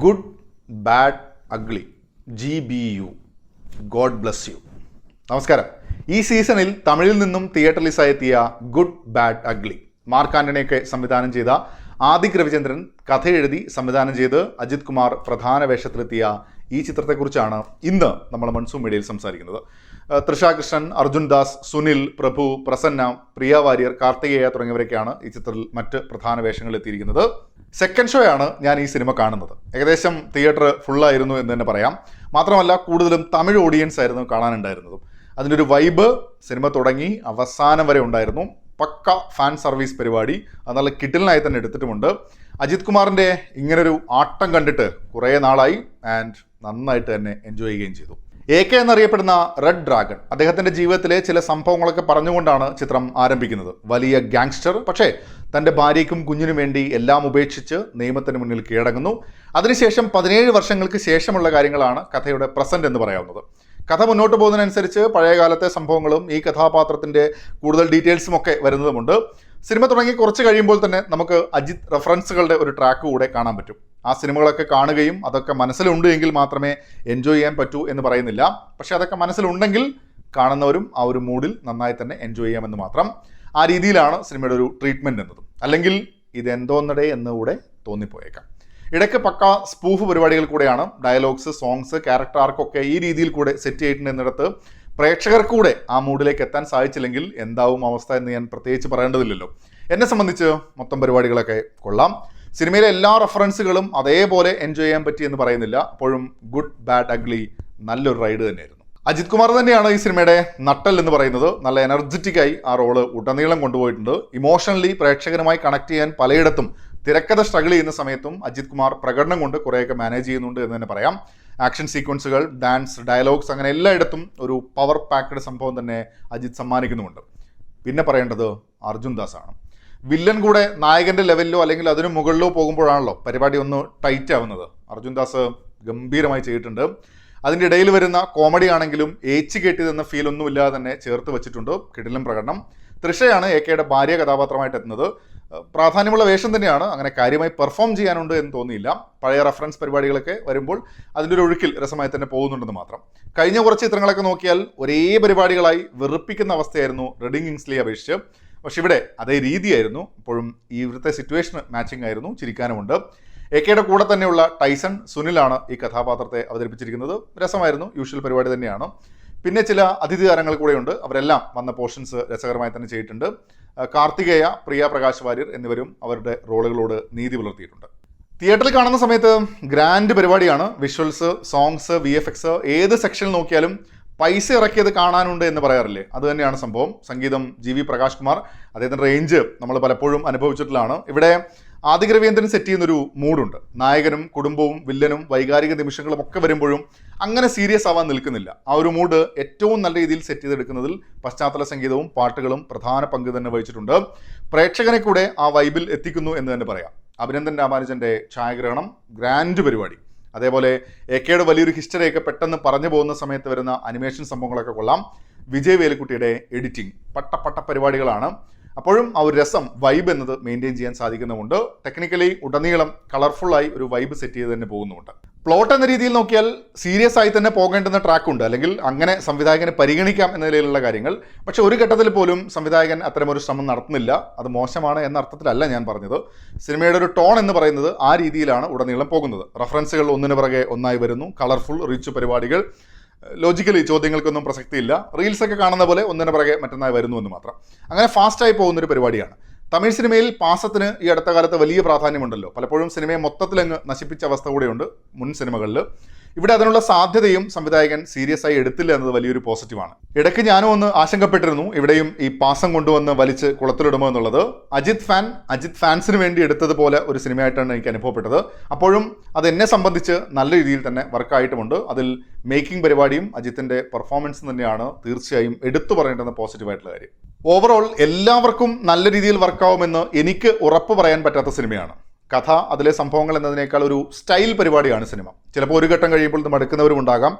Good bad ugly GBU God bless you. നമസ്കാരം. ഈ സീസണിൽ തമിഴിൽ നിന്നും തിയേറ്ററിലിസായി എത്തിയ ഗുഡ് ബാഡ് അഗ്ലി, മാർക്ക് ആന്റണിയൊക്കെ സംവിധാനം ചെയ്ത ആദിക് രവിചന്ദ്രൻ കഥ എഴുതി സംവിധാനം ചെയ്ത് അജിത് കുമാർ പ്രധാന വേഷത്തിലെത്തിയ ഈ ചിത്രത്തെക്കുറിച്ചാണ് ഇന്ന് നമ്മൾ മൺസൂൺ മീഡിയയിൽ സംസാരിക്കുന്നത്. തൃഷ കൃഷ്ണൻ, അർജുൻ ദാസ്, സുനിൽ, പ്രഭു, പ്രസന്ന, പ്രിയ വാര്യർ, കാർത്തികേയ തുടങ്ങിയവരൊക്കെയാണ് ഈ ചിത്രത്തിൽ മറ്റ് പ്രധാന വേഷങ്ങളിൽ എത്തിയിരിക്കുന്നത്. സെക്കൻഡ് ഷോ ആണ് ഞാൻ ഈ സിനിമ കാണുന്നത്. ഏകദേശം തിയേറ്റർ ഫുള്ളായിരുന്നു എന്ന് തന്നെ പറയാം. മാത്രമല്ല കൂടുതലും തമിഴ് ഓഡിയൻസ് ആയിരുന്നു കാണാനുണ്ടായിരുന്നതും. അതിൻ്റെ ഒരു വൈബ് സിനിമ തുടങ്ങി അവസാനം വരെ ഉണ്ടായിരുന്നു. പക്ക ഫാൻ സർവീസ് പരിപാടി അത് നല്ല കിടിലനായി തന്നെ എടുത്തിട്ടുമുണ്ട്. അജിത് കുമാറിൻ്റെ ഇങ്ങനൊരു ആട്ടം കണ്ടിട്ട് കുറേ നാളായി ആൻഡ് നന്നായിട്ട് തന്നെ എൻജോയ് ചെയ്യുകയും ചെയ്തു. AK എന്നറിയപ്പെടുന്ന റെഡ് ഡ്രാഗൺ അദ്ദേഹത്തിൻ്റെ ജീവിതത്തിലെ ചില സംഭവങ്ങളൊക്കെ പറഞ്ഞുകൊണ്ടാണ് ചിത്രം ആരംഭിക്കുന്നത്. വലിയ ഗാങ്സ്റ്റർ, പക്ഷേ തൻ്റെ ഭാര്യയ്ക്കും കുഞ്ഞിനും വേണ്ടി എല്ലാം ഉപേക്ഷിച്ച് നിയമത്തിന് മുന്നിൽ കീഴടങ്ങുന്നു. അതിനുശേഷം 17 വർഷങ്ങൾക്ക് ശേഷമുള്ള കാര്യങ്ങളാണ് കഥയുടെ പ്രസന്റ് എന്ന് പറയാവുന്നത്. കഥ മുന്നോട്ട് പോകുന്നതിനനുസരിച്ച് പഴയകാലത്തെ സംഭവങ്ങളും ഈ കഥാപാത്രത്തിൻ്റെ കൂടുതൽ ഡീറ്റെയിൽസും ഒക്കെ വരുന്നതുമുണ്ട്. സിനിമ തുടങ്ങി കുറച്ച് കഴിയുമ്പോൾ തന്നെ നമുക്ക് അജിത് റെഫറൻസുകളുടെ ഒരു ട്രാക്ക് കൂടെ കാണാൻ പറ്റും. ആ സിനിമകളൊക്കെ കാണുകയും അതൊക്കെ മനസ്സിലുണ്ട് എങ്കിൽ മാത്രമേ എൻജോയ് ചെയ്യാൻ പറ്റൂ എന്ന് പറയുന്നില്ല. പക്ഷെ അതൊക്കെ മനസ്സിലുണ്ടെങ്കിൽ കാണുന്നവരും ആ ഒരു മൂഡിൽ നന്നായി തന്നെ എൻജോയ് ചെയ്യാമെന്ന് മാത്രം. ആ രീതിയിലാണ് സിനിമയുടെ ഒരു ട്രീറ്റ്മെൻറ്റ് എന്നതും. അല്ലെങ്കിൽ ഇതെന്തോന്നടേ എന്നുകൂടെ തോന്നിപ്പോയേക്കാം. ഇടയ്ക്ക് പക്ക സ്പൂഫ് പരിപാടികൾ കൂടെയാണ്. ഡയലോഗ്സ്, സോങ്സ്, ക്യാരക്ടർ ആർക്കൊക്കെ ഈ രീതിയിൽ കൂടെ സെറ്റ് ചെയ്തിട്ടുണ്ടെന്നിടത്ത് പ്രേക്ഷകർക്ക് കൂടെ ആ മൂഡിലേക്ക് എത്താൻ സാധിച്ചില്ലെങ്കിൽ എന്താവും അവസ്ഥ എന്ന് ഞാൻ പ്രത്യേകിച്ച് പറയേണ്ടതില്ലല്ലോ. എന്നെ സംബന്ധിച്ച് മൊത്തം പരിപാടികളൊക്കെ കൊള്ളാം. സിനിമയിലെ എല്ലാ റെഫറൻസുകളും അതേപോലെ എൻജോയ് ചെയ്യാൻ പറ്റി എന്ന് പറയുന്നില്ല. അപ്പോഴും ഗുഡ് ബാഡ് അഗ്ലി നല്ലൊരു റൈഡ് തന്നെയായിരുന്നു. അജിത് കുമാർ തന്നെയാണ് ഈ സിനിമയുടെ നട്ടൽ എന്ന് പറയുന്നത്. നല്ല എനർജറ്റിക്കായി ആ റോള് ഉടനീളം കൊണ്ടുപോയിട്ടുണ്ട്. ഇമോഷണലി പ്രേക്ഷകരുമായി കണക്ട് ചെയ്യാൻ പലയിടത്തും തിരക്കഥ സ്ട്രഗിൾ ചെയ്യുന്ന സമയത്തും അജിത് കുമാർ പ്രകടനം കൊണ്ട് കുറേയൊക്കെ മാനേജ് ചെയ്യുന്നുണ്ട് എന്ന് തന്നെ പറയാം. ആക്ഷൻ സീക്വൻസുകൾ, ഡാൻസ്, ഡയലോഗ്സ്, അങ്ങനെ എല്ലായിടത്തും ഒരു പവർ പാക്ഡ് സംഭവം തന്നെ അജിത് സമ്മാനിക്കുന്നുമുണ്ട്. പിന്നെ പറയേണ്ടത് അർജുൻ ദാസ് ആണ്. വില്ലൻ കൂടെ നായകന്റെ ലെവലിലോ അല്ലെങ്കിൽ അതിനു മുകളിലോ പോകുമ്പോഴാണല്ലോ പരിപാടി ഒന്ന് ടൈറ്റ് ആവുന്നത്. അർജുൻ ദാസ് ഗംഭീരമായി ചെയ്തിട്ടുണ്ട്. അതിൻ്റെ ഇടയിൽ വരുന്ന കോമഡി ആണെങ്കിലും ഏച്ച് കെട്ടിയതെന്ന ഫീൽ ഒന്നുമില്ലാതെ തന്നെ ചേർത്ത് വെച്ചിട്ടുണ്ട്. കിടിലൻ പ്രകടനം. തൃഷയാണ് AKയുടെ ഭാര്യ കഥാപാത്രമായിട്ട് എത്തുന്നത്. പ്രാധാന്യമുള്ള വേഷം തന്നെയാണ്. അങ്ങനെ കാര്യമായി പെർഫോം ചെയ്യാനുണ്ട് എന്ന് തോന്നിയില്ല. പഴയ റെഫറൻസ് പരിപാടികളൊക്കെ വരുമ്പോൾ അതിൻ്റെ ഒരു ഒഴുക്കിൽ രസമായി തന്നെ പോകുന്നുണ്ടെന്ന് മാത്രം. കഴിഞ്ഞ കുറച്ച് ചിത്രങ്ങളൊക്കെ നോക്കിയാൽ ഒരേ പരിപാടികളായി വെറുപ്പിക്കുന്ന അവസ്ഥയായിരുന്നു റെഡിങ് കിങ്സ്ലിയെ അപേക്ഷിച്ച്. പക്ഷെ ഇവിടെ അതേ രീതിയായിരുന്നു. ഇപ്പോഴും ഇവിടുത്തെ സിറ്റുവേഷൻ മാച്ചിങ് ആയിരുന്നു. ചിരിക്കാനുമുണ്ട്. AKയുടെ കൂടെ തന്നെയുള്ള ടൈസൺ, സുനിലാണ് ഈ കഥാപാത്രത്തെ അവതരിപ്പിച്ചിരിക്കുന്നത്. രസമായിരുന്നു. യൂഷ്വൽ പരിപാടി തന്നെയാണ്. പിന്നെ ചില അതിഥി താരങ്ങൾ കൂടെയുണ്ട്. അവരെല്ലാം വന്ന പോർഷൻസ് രസകരമായി തന്നെ ചെയ്തിട്ടുണ്ട്. കാർത്തികേയ, പ്രിയ പ്രകാശ് വാര്യർ എന്നിവരും അവരുടെ റോളുകളോട് നീതി പുലർത്തിയിട്ടുണ്ട്. തിയേറ്ററിൽ കാണുന്ന സമയത്ത് ഗ്രാൻഡ് പരിപാടിയാണ്. വിഷ്വൽസ്, സോങ്സ്, VFX ഏത് സെക്ഷനിൽ നോക്കിയാലും പൈസ ഇറക്കിയത് കാണാനുണ്ട് എന്ന് പറയാറില്ലേ, അത് തന്നെയാണ് സംഭവം. സംഗീതം GV പ്രകാശ് കുമാർ, അദ്ദേഹത്തിൻ്റെ റേഞ്ച് നമ്മൾ പലപ്പോഴും അനുഭവിച്ചിട്ടുള്ളതാണ്. ഇവിടെ ആദിക് രവീന്ദ്രൻ സെറ്റ് ചെയ്യുന്നൊരു മൂഡുണ്ട്. നായകനും കുടുംബവും വില്ലനും വൈകാരിക നിമിഷങ്ങളും ഒക്കെ വരുമ്പോഴും അങ്ങനെ സീരിയസ് ആവാൻ നിൽക്കുന്നില്ല. ആ ഒരു മൂഡ് ഏറ്റവും നല്ല രീതിയിൽ സെറ്റ് ചെയ്തെടുക്കുന്നതിൽ പശ്ചാത്തല സംഗീതവും പാട്ടുകളും പ്രധാന പങ്ക് തന്നെ വഹിച്ചിട്ടുണ്ട്. പ്രേക്ഷകനെ കൂടെ ആ വൈബിൽ എത്തിക്കുന്നു എന്ന് തന്നെ പറയാം. അഭിനന്ദൻ രാമാനുജൻ്റെ ഛായാഗ്രഹണം ഗ്രാൻഡ് പരിപാടി. അതേപോലെ AKയുടെ വലിയൊരു ഹിസ്റ്ററിയൊക്കെ പെട്ടെന്ന് പറഞ്ഞു പോകുന്ന സമയത്ത് വരുന്ന അനിമേഷൻ സംഭവങ്ങളൊക്കെ കൊള്ളാം. വിജയ് വേലുക്കുട്ടിയുടെ എഡിറ്റിംഗ് പട്ട പരിപാടികളാണ്. അപ്പോഴും ആ ഒരു രസം, വൈബ് എന്നത് മെയിൻറ്റെയിൻ ചെയ്യാൻ സാധിക്കുന്നുമുണ്ട്. ടെക്നിക്കലി ഉടനീളം കളർഫുള്ളായി ഒരു വൈബ് സെറ്റ് ചെയ്ത് തന്നെ പോകുന്നുമുണ്ട്. പ്ലോട്ട് എന്ന രീതിയിൽ നോക്കിയാൽ സീരിയസ് ആയി തന്നെ പോകേണ്ടുന്ന ട്രാക്കുണ്ട്, അല്ലെങ്കിൽ അങ്ങനെ സംവിധായകനെ പരിഗണിക്കാം എന്ന നിലയിലുള്ള കാര്യങ്ങൾ. പക്ഷെ ഒരു ഘട്ടത്തിൽ പോലും സംവിധായകൻ അത്തരമൊരു ശ്രമം നടത്തുന്നില്ല. അത് മോശമാണ് എന്ന അർത്ഥത്തിലല്ല ഞാൻ പറഞ്ഞത്. സിനിമയുടെ ഒരു ടോൺ എന്ന് പറയുന്നത് ആ രീതിയിലാണ് ഉടനീളം പോകുന്നത്. റെഫറൻസുകൾ ഒന്നിനു പിറകെ ഒന്നായി വരുന്നു. കളർഫുൾ റിച്ച് പരിപാടികൾ. ലോജിക്കലി ചോദ്യങ്ങൾക്കൊന്നും പ്രസക്തിയില്ല. റീൽസൊക്കെ കാണുന്ന പോലെ ഒന്നിനു പിറകെ മറ്റൊന്നായി വരുന്നു എന്ന് മാത്രം. അങ്ങനെ ഫാസ്റ്റായി പോകുന്നൊരു പരിപാടിയാണ്. തമിഴ് സിനിമയിൽ പാസത്തിന് ഈ അടുത്ത കാലത്ത് വലിയ പ്രാധാന്യമുണ്ടല്ലോ. പലപ്പോഴും സിനിമയെ മൊത്തത്തിലങ്ങ് നശിപ്പിച്ച അവസ്ഥ കൂടെയുണ്ട് മുൻ സിനിമകളിൽ. ഇവിടെ അതിനുള്ള സാധ്യതയും സംവിധായകൻ സീരിയസ് ആയി എടുത്തില്ല എന്നത് വലിയൊരു പോസിറ്റീവാണ്. ഇടയ്ക്ക് ഞാനും ഒന്ന് ആശങ്കപ്പെട്ടിരുന്നു, ഇവിടെയും ഈ പാസം കൊണ്ടുവന്ന് വലിച്ച് കുളത്തിലിടുമോ എന്നുള്ളത്. അജിത് ഫാൻസിന് വേണ്ടി എടുത്തതുപോലെ ഒരു സിനിമയായിട്ടാണ് എനിക്ക് അനുഭവപ്പെട്ടത്. അപ്പോഴും അത് എന്നെ സംബന്ധിച്ച് നല്ല രീതിയിൽ തന്നെ വർക്കായിട്ടുമുണ്ട്. അതിൽ മേക്കിംഗ് പരിപാടിയും അജിത്തിൻ്റെ പെർഫോമൻസും തന്നെയാണ് തീർച്ചയായും എടുത്തു പറയേണ്ടുന്ന പോസിറ്റീവായിട്ടുള്ള കാര്യം. ഓവറോൾ എല്ലാവർക്കും നല്ല രീതിയിൽ വർക്കാവുമെന്ന് എനിക്ക് ഉറപ്പ് പറയാൻ പറ്റാത്ത സിനിമയാണ്. കഥ, അതിലെ സംഭവങ്ങൾ എന്നതിനേക്കാൾ ഒരു സ്റ്റൈൽ പരിപാടിയാണ് സിനിമ. ചിലപ്പോൾ ഒരു ഘട്ടം കഴിയുമ്പോൾ ഇത് മടുക്കുന്നവരും ഉണ്ടാകാം.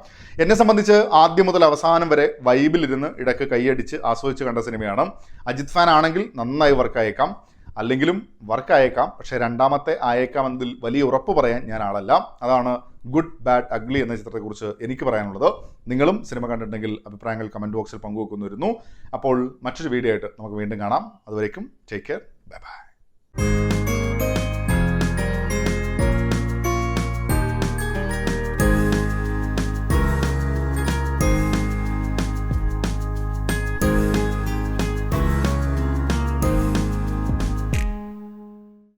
എന്നെ സംബന്ധിച്ച് ആദ്യം മുതൽ അവസാനം വരെ വൈബിലിരുന്ന് ഇടയ്ക്ക് കൈയടിച്ച് ആസ്വദിച്ച് കണ്ട സിനിമയാണ്. അജിത് ഫാൻ ആണെങ്കിൽ നന്നായി വർക്കായേക്കാം. അല്ലെങ്കിലും വർക്ക് ആയേക്കാം, പക്ഷേ രണ്ടാമത്തെ ആയേക്കാം എന്നതിൽ വലിയ ഉറപ്പ് പറയാൻ ഞാൻ ആളല്ല. അതാണ് ഗുഡ് ബാഡ് അഗ്ലി എന്ന ചിത്രത്തെക്കുറിച്ച് എനിക്ക് പറയാനുള്ളത്. നിങ്ങളും സിനിമ കണ്ടിട്ടുണ്ടെങ്കിൽ അഭിപ്രായങ്ങൾ കമൻറ്റ് ബോക്സിൽ പങ്കുവെക്കുന്നു വരുന്നു. അപ്പോൾ മറ്റൊരു വീഡിയോ ആയിട്ട് നമുക്ക് വീണ്ടും കാണാം. അതുവരേക്കും ടേക്ക് കെയർ, ബൈ ബൈ.